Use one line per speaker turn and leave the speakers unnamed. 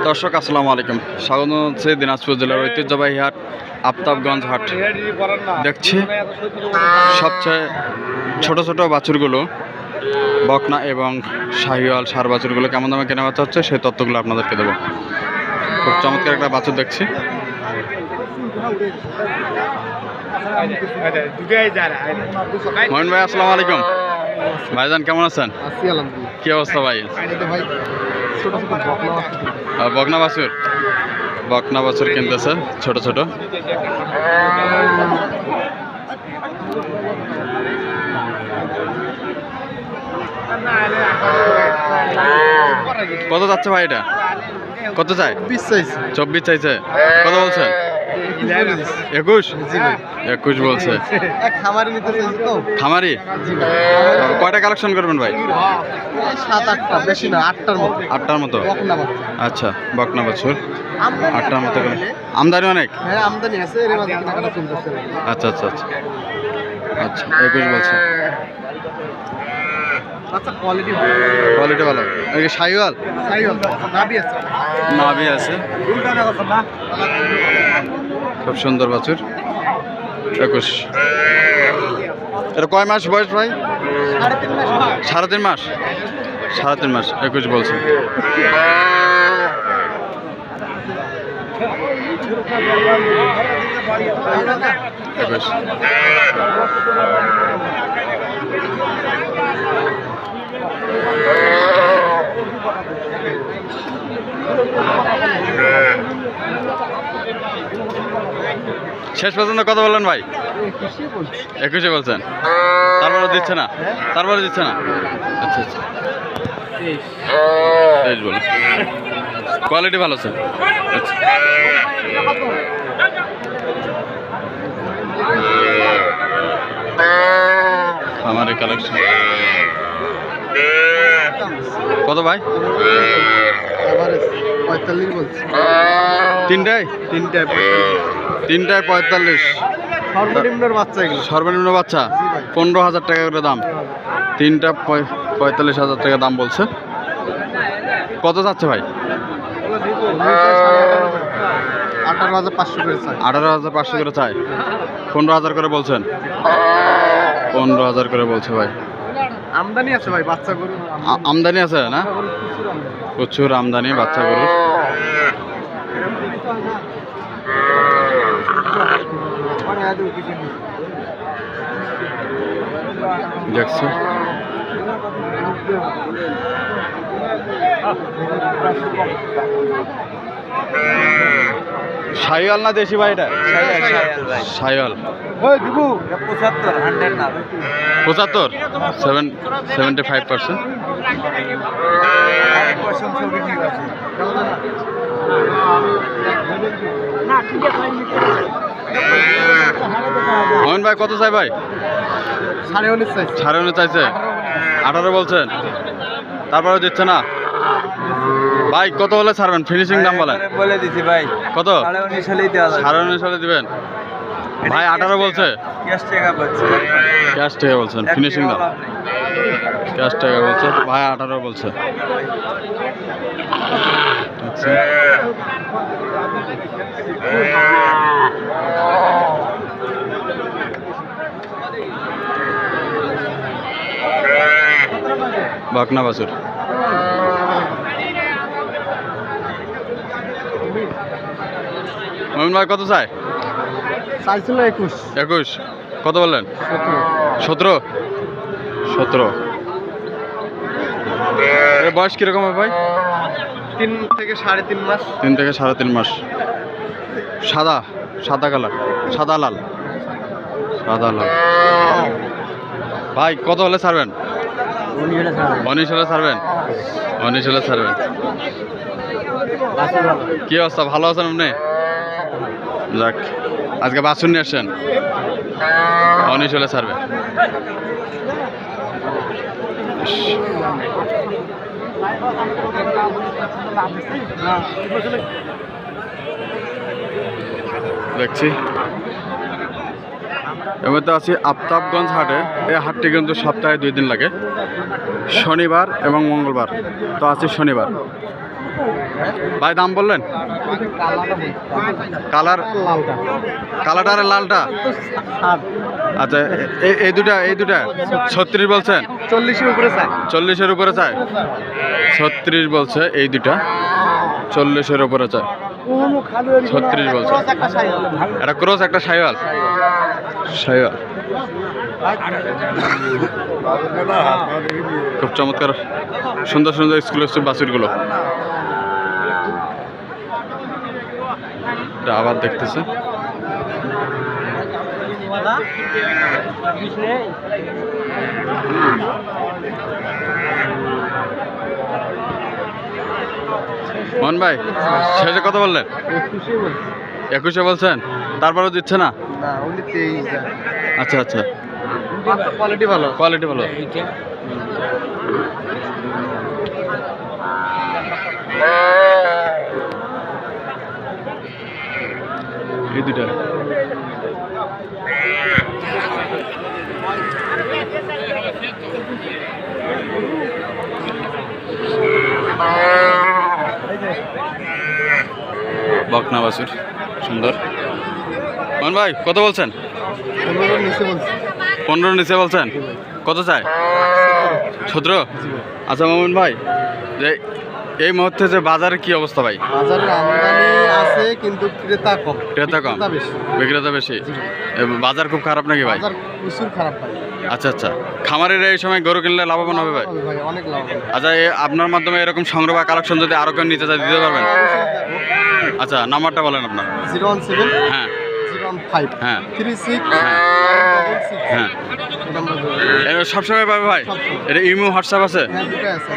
দর্শক আসসালামু আলাইকুম, স্বাগত হচ্ছে দিনাজপুর জেলার ঐতিহ্যবাহী হাট আফতাবগঞ্জ হাট। দেখছি সবচেয়ে ছোট ছোট বাছুরগুলো, বকনা এবং শাহিওয়াল সার বাছুরগুলো কেমন দামে কেনা বেচা হচ্ছে সেই তথ্যগুলো আপনাদেরকে দেবো। খুব চমৎকার একটা বাছুর দেখছি। মহিন ভাই আসসালামু আলাইকুম। ভাইজান কেমন আছেন? কি অবস্থা ভাই? বকনা বাছুর, বকনা বাছুর কিনতেছে ছোট ছোট। কত যাচ্ছে ভাই এটা? কত চাই? 24 চাইছে। কত বলছেন? 21 বলছে। খামারি কয়টা কালেকশন করবেন ভাই?
7-8টা, বেশি না,
8টার মতো। আচ্ছা, বকনা বাছুর 8টার মতো। আমদানি অনেক?
হ্যাঁ, আমদানি আছে।
আচ্ছা আচ্ছা আচ্ছা আচ্ছা, 21 বলছে। কোয়ালিটি ভালো। শাহিওয়াল নাভি আছে, খুব সুন্দর বাছুর। 21। এটা কয় মাস বয়স ভাই? 3.5 মাস। 3.5 মাস, 21 বলছে। শেষ পর্যন্ত কত বললেন ভাই? 21 বলছেন। তারপরে দিচ্ছে না? তারপরে দিচ্ছে না? আচ্ছা আচ্ছা, 23 বলুন। কোয়ালিটি ভালো আছে। আচ্ছা, আমার কালেকশন কত ভাই?
45 বলছে।
তিনটায় 45।
সর্বনিম্নের বাচ্চা এগুলো।
সর্বনিম্ন বাচ্চা 15,000 টাকা করে দাম। 3টা 45,000 টাকা দাম বলছে। কত যাচ্ছে ভাই?
18,500 করে চাই।
18,500 করে চাই। 15,000 করে বলছেন। 15,000 করে বলছে ভাই।
আমদানি আছে ভাই, বাচ্চা গরু
আমদানি আছে না? প্রচুর আমদানি বাচ্চা গরুর। দেখছো শাহিওয়াল না দেশি ভাই? এটা শাহিওয়াল। 75, 75%। মোহন ভাই কত চাই ভাই? 19.5 চাইছে। 18 বলছেন, তারপরে দিচ্ছে না ভাই। কত হলে ছাড়বেন? ফিনিশিং দাম বলেন।
বলে দিছি ভাই।
কত? 19.5 সালে দিবেন ভাই। 18 বলছে। ক্যাশ টাকা বলছেন, ফিনিশিং দাম ক্যাশ টাকা বলছে ভাই। 18 বলছে। আচ্ছা, বকনা বাছুর। মোমিন ভাই কত চাই?
চাইছিল
21। কত বললেন? 17। এর বয়স কিরকম হবে ভাই?
3 থেকে 3.5 মাস।
3 থেকে 3.5 মাস। সাদা কালার, সাদা লাল ভাই। কত হলে ছাড়বেন? 19 হলে ছাড়বেন। 19 হলে ছাড়বেন। কি অবস্থা, ভালো আছেন আপনি? যাক, আজকে বাছুর নিয়ে আসছেন। 19 হলে ছাড়বে। দেখছি এবার তো আছি আফতাবগঞ্জ হাটে। এই হাটটি কিন্তু সপ্তাহে 2 দিন লাগে, শনিবার এবং মঙ্গলবার। তো আছি শনিবার। ভাই দাম বললেন? কালার
লালটা
কালারটা আর লালটা? আচ্ছা এই দুটা 36 বলছেন?
40-এর উপরে চাই।
40-এর উপরে চায়? 36 বলছে এই দুটা, 40-এর উপরে চায়। 36 বলছে। এটা ক্রস একটা শাইওয়াল। শাইওয়াল খুব চমৎকার, সুন্দর সুন্দর এক্সক্লুসিভ বাছুরগুলো। এটা আবার দেখতেছে। মোহন ভাই শেষে কত বললেন? 21-এ বলছেন? তারপরেও দিচ্ছে না?
না, উনি 23 দেয়।
আচ্ছা আচ্ছা,
কোয়ালিটি ভালো।
কোয়ালিটি ভালো। এই দুটা বকনা বাছুর, সুন্দর। মোহন ভাই কত বলছেন?
15-এর নিচে বলছি।
15 নিচে বলছেন? কত চাই? 17? আচ্ছা মোহন ভাই, যে এই মুহূর্তে যে বাজারে কি অবস্থা ভাই?
বাজারে আমদানি আছে কিন্তু ক্রেতা কম।
ক্রেতা কম,
বেশি।
বিক্রেতা বেশি। এ বাজার খুব খারাপ নাকি ভাই?
বাজার প্রচুর খারাপ ভাই।
আচ্ছা আচ্ছা, খামারের এই সময় গরু কিনলে লাভবান হবে ভাই?
ভাই অনেক লাভ হবে।
আচ্ছা আপনার মাধ্যমে এরকম সংগ্রহ বা কালেকশন যদি আরো কেউ নিতে চায় দিতে পারবেন? আচ্ছা নাম্বারটা বলেন আপনার।
017
হ্যাঁ
05
হ্যাঁ
36
হ্যাঁ
66।
হ্যাঁ,
এটা আমরা
এটা সবসময় পাবে ভাই? এটা ইমো হোয়াটসঅ্যাপ আছে?
হ্যাঁ, দুটোই আছে।